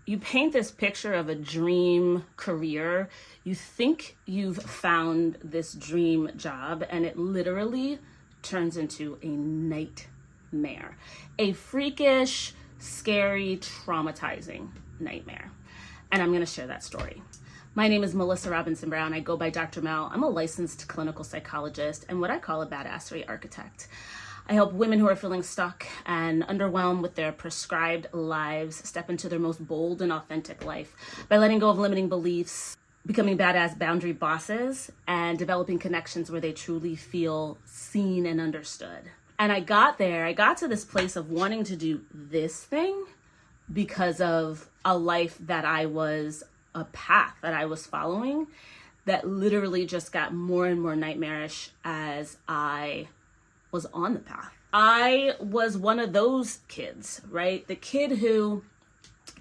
you paint this picture of a dream career. You think you've found this dream job, and it literally turns into a nightmare. A freakish, scary, traumatizing nightmare. And I'm going to share that story. My name is Melissa Robinson Brown. I go by Dr. Mel. I'm a licensed clinical psychologist and what I call a badassery architect. I help women who are feeling stuck and underwhelmed with their prescribed lives step into their most bold and authentic life by letting go of limiting beliefs, becoming badass boundary bosses, and developing connections where they truly feel seen and understood. And I got to this place of wanting to do this thing because of a life that a path that I was following that literally just got more and more nightmarish as I was on the path. I was one of those kids, right? The kid who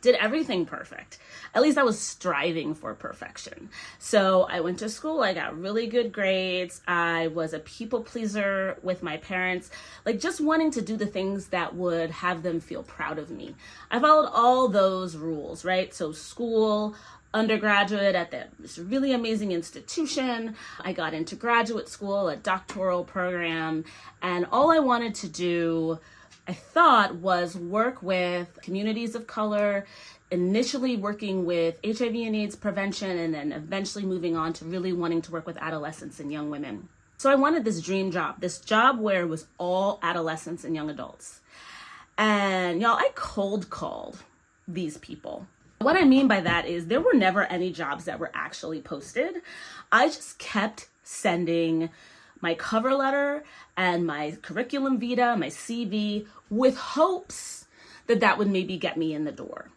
did everything perfect. At least I was striving for perfection. So I went to school, I got really good grades. I was a people pleaser with my parents, like just wanting to do the things that would have them feel proud of me. I followed all those rules, right? So school, undergraduate at this really amazing institution. I got into graduate school, a doctoral program, and all I wanted to do, I thought, was work with communities of color, initially working with HIV and AIDS prevention, and then eventually moving on to really wanting to work with adolescents and young women. So I wanted this dream job, this job where it was all adolescents and young adults. And y'all, I cold called these people. What I mean by that is there were never any jobs that were actually posted. I just kept sending my cover letter and my curriculum vitae, my CV, with hopes that that would maybe get me in the door.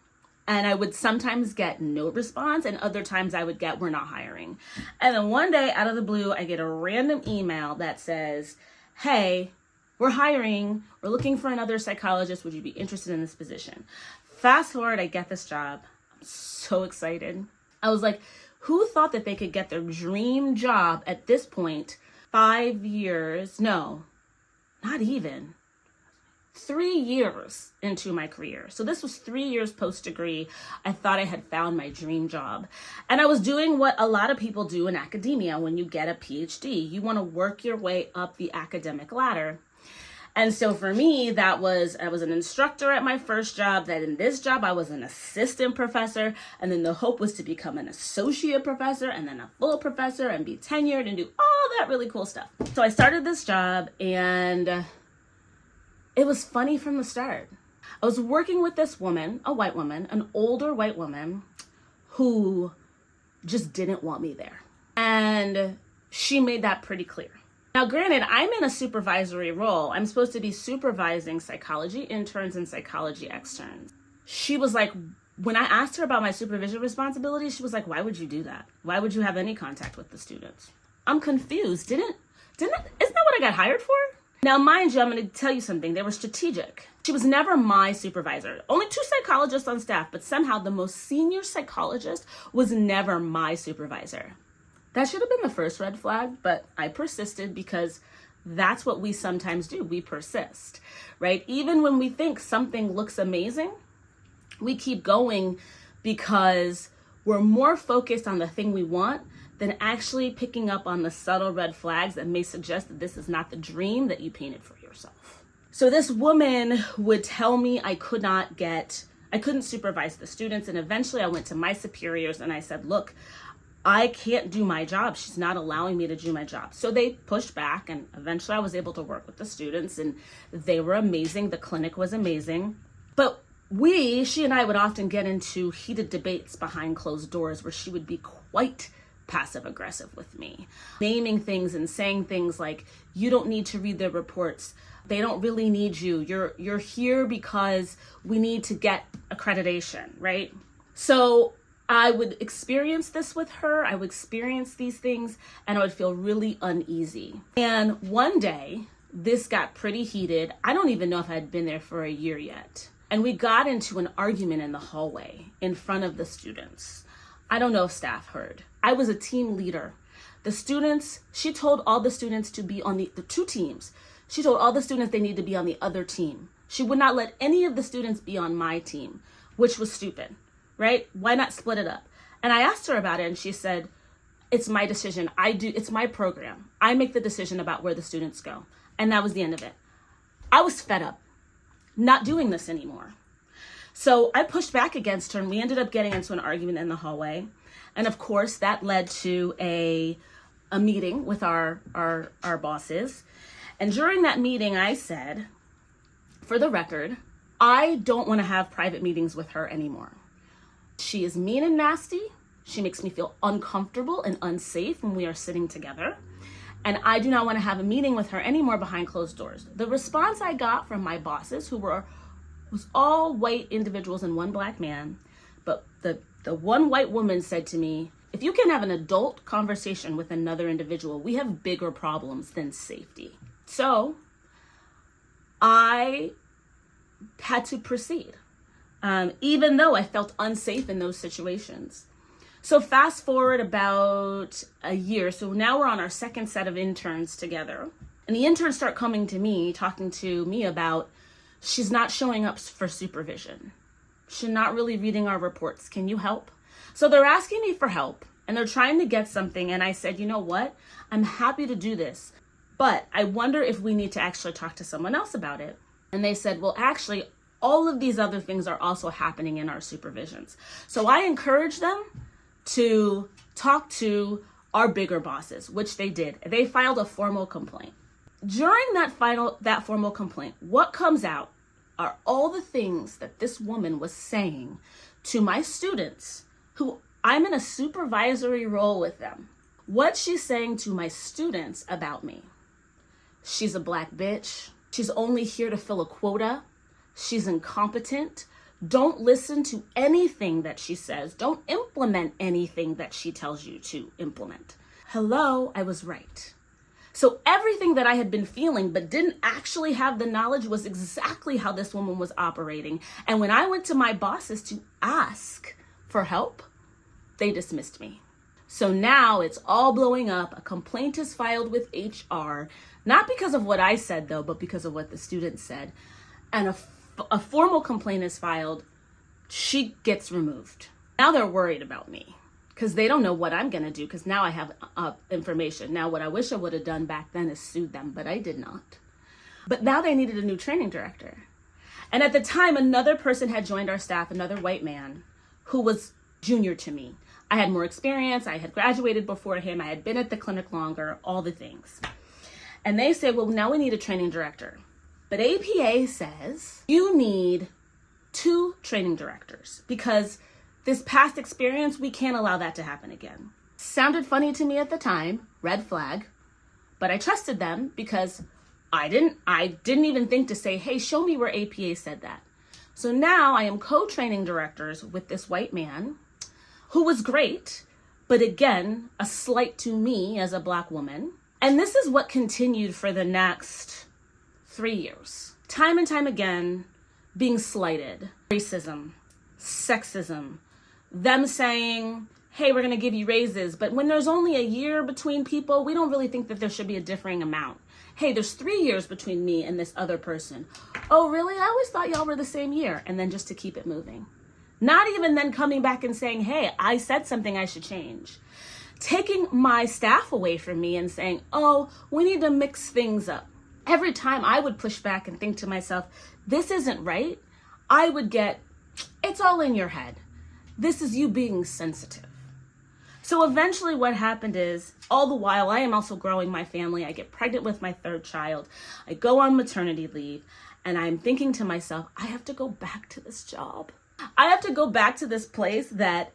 And I would sometimes get no response, and other times I would get, we're not hiring. And then one day out of the blue, I get a random email that says, hey, we're hiring, we're looking for another psychologist. Would you be interested in this position? Fast forward, I get this job. I'm so excited. I was like, who thought that they could get their dream job at this point 5 years? No, not even. 3 years into my career. So this was 3 years post-degree. I thought I had found my dream job. And I was doing what a lot of people do in academia when you get a PhD. You want to work your way up the academic ladder. And so for me, I was an instructor at my first job. That in this job, I was an assistant professor. And then the hope was to become an associate professor and then a full professor and be tenured and do all that really cool stuff. So I started this job, and it was funny from the start. I was working with this woman, a white woman, an older white woman who just didn't want me there. And she made that pretty clear. Now, granted, I'm in a supervisory role. I'm supposed to be supervising psychology interns and psychology externs. She was like, when I asked her about my supervision responsibilities, she was like, why would you do that? Why would you have any contact with the students? I'm confused. Isn't that what I got hired for? Now, mind you, I'm going to tell you something. They were strategic. She was never my supervisor. Only 2 psychologists on staff, but somehow the most senior psychologist was never my supervisor. That should have been the first red flag, but I persisted because that's what we sometimes do. We persist, right? Even when we think something looks amazing, we keep going because we're more focused on the thing we want than actually picking up on the subtle red flags that may suggest that this is not the dream that you painted for yourself. So this woman would tell me I couldn't supervise the students. And eventually I went to my superiors and I said, look, I can't do my job. She's not allowing me to do my job. So they pushed back, and eventually I was able to work with the students, and they were amazing. The clinic was amazing. But she and I would often get into heated debates behind closed doors where she would be quite passive aggressive with me, naming things and saying things like, you don't need to read their reports. They don't really need you. You're here because we need to get accreditation, right? So I would experience this with her. I would experience these things and I would feel really uneasy. And one day this got pretty heated. I don't even know if I had been there for a year yet. And we got into an argument in the hallway in front of the students. I don't know if staff heard. I was a team leader. She told all the students to be on the 2 teams. She told all the students they need to be on the other team. She would not let any of the students be on my team, which was stupid, right? Why not split it up? And I asked her about it, and she said, it's my decision. It's my program. I make the decision about where the students go. And that was the end of it. I was fed up, not doing this anymore. So I pushed back against her, and we ended up getting into an argument in the hallway. And of course, that led to a meeting with our bosses. And during that meeting, I said, for the record, I don't want to have private meetings with her anymore. She is mean and nasty. She makes me feel uncomfortable and unsafe when we are sitting together. And I do not want to have a meeting with her anymore behind closed doors. The response I got from my bosses, who was all white individuals and one black man, but the one white woman said to me, if you can have an adult conversation with another individual, we have bigger problems than safety. So I had to proceed, even though I felt unsafe in those situations. So fast forward about a year. So now we're on our second set of interns together. And the interns start coming to me, talking to me about, she's not showing up for supervision. She's not really reading our reports. Can you help? So they're asking me for help, and they're trying to get something. And I said, you know what? I'm happy to do this, but I wonder if we need to actually talk to someone else about it. And they said, well, actually, all of these other things are also happening in our supervisions. So I encouraged them to talk to our bigger bosses, which they did. They filed a formal complaint. During that formal complaint, what comes out are all the things that this woman was saying to my students, who I'm in a supervisory role with them. What she's saying to my students about me. She's a black bitch. She's only here to fill a quota. She's incompetent. Don't listen to anything that she says. Don't implement anything that she tells you to implement. Hello, I was right. So everything that I had been feeling but didn't actually have the knowledge was exactly how this woman was operating. And when I went to my bosses to ask for help, they dismissed me. So now it's all blowing up. A complaint is filed with HR, not because of what I said though, but because of what the students said. And a formal complaint is filed. She gets removed. Now they're worried about me because they don't know what I'm going to do, because now I have information. Now what I wish I would have done back then is sued them, but I did not. But now they needed a new training director. And at the time, another person had joined our staff, another white man who was junior to me. I had more experience. I had graduated before him. I had been at the clinic longer, all the things. And they said, well, now we need a training director. But APA says you need 2 training directors because this past experience, we can't allow that to happen again. Sounded funny to me at the time, red flag, but I trusted them because I didn't even think to say, hey, show me where APA said that. So now I am co-training directors with this white man who was great, but again, a slight to me as a black woman. And this is what continued for the next 3 years. Time and time again, being slighted. Racism, sexism, them saying, hey, we're going to give you raises. But when there's only a year between people, we don't really think that there should be a differing amount. Hey, there's 3 years between me and this other person. Oh, really? I always thought y'all were the same year. And then just to keep it moving. Not even then coming back and saying, hey, I said something I should change. Taking my staff away from me and saying, oh, we need to mix things up. Every time I would push back and think to myself, this isn't right, I would get, it's all in your head. This is you being sensitive. So eventually what happened is, all the while, I am also growing my family. I get pregnant with my 3rd child. I go on maternity leave, and I'm thinking to myself, I have to go back to this job. I have to go back to this place that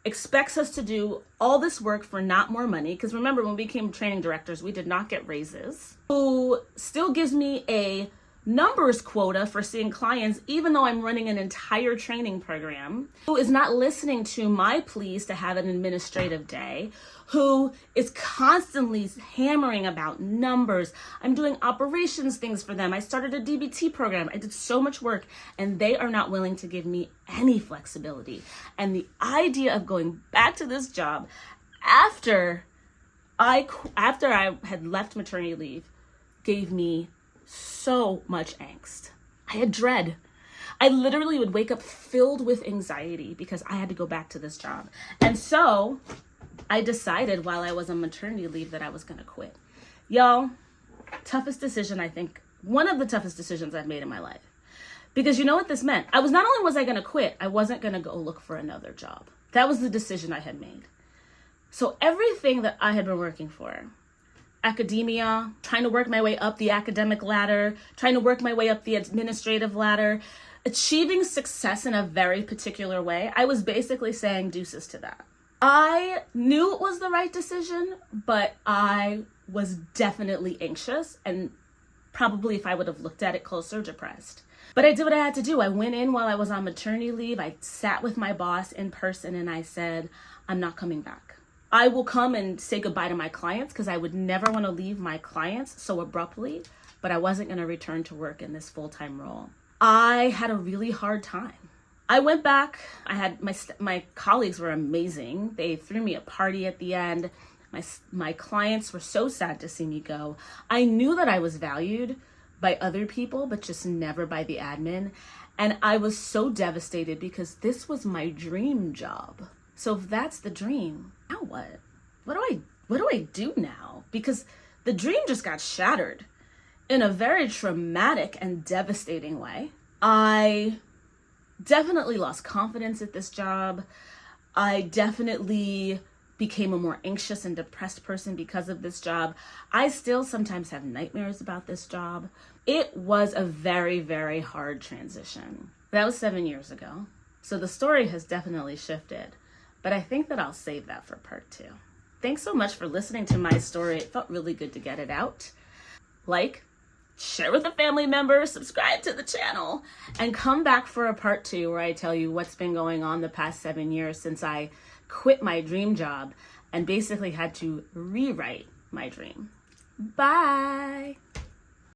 expects us to do all this work for not more money. Because remember, when we became training directors, we did not get raises. Who still gives me a numbers quota for seeing clients, even though I'm running an entire training program. Who is not listening to my pleas to have an administrative day. Who is constantly hammering about numbers. I'm doing operations things for them. I started a DBT program. I did so much work, and they are not willing to give me any flexibility. And the idea of going back to this job after I had left maternity leave gave me so much angst. I had dread. I literally would wake up filled with anxiety because I had to go back to this job. And so I decided while I was on maternity leave that I was going to quit. Y'all, toughest decision, I think, one of the toughest decisions I've made in my life. Because you know what this meant? Not only was I going to quit, I wasn't going to go look for another job. That was the decision I had made. So everything that I had been working for, academia, trying to work my way up the academic ladder, trying to work my way up the administrative ladder, achieving success in a very particular way, I was basically saying deuces to that. I knew it was the right decision, but I was definitely anxious and probably, if I would have looked at it closer, depressed. But I did what I had to do. I went in while I was on maternity leave. I sat with my boss in person and I said, I'm not coming back. I will come and say goodbye to my clients because I would never want to leave my clients so abruptly, but I wasn't going to return to work in this full-time role. I had a really hard time. I went back. I had my colleagues were amazing. They threw me a party at the end. My clients were so sad to see me go. I knew that I was valued by other people, but just never by the admin. And I was so devastated because this was my dream job. So if that's the dream, now what? What do I do now? Because the dream just got shattered in a very traumatic and devastating way. I definitely lost confidence at this job. I definitely became a more anxious and depressed person because of this job. I still sometimes have nightmares about this job. It was a very, very hard transition. That was 7 years ago. So the story has definitely shifted, but I think that I'll save that for part 2. Thanks so much for listening to my story. It felt really good to get it out. Like, share with a family member, subscribe to the channel, and come back for a part 2 where I tell you what's been going on the past 7 years since I quit my dream job and basically had to rewrite my dream. Bye.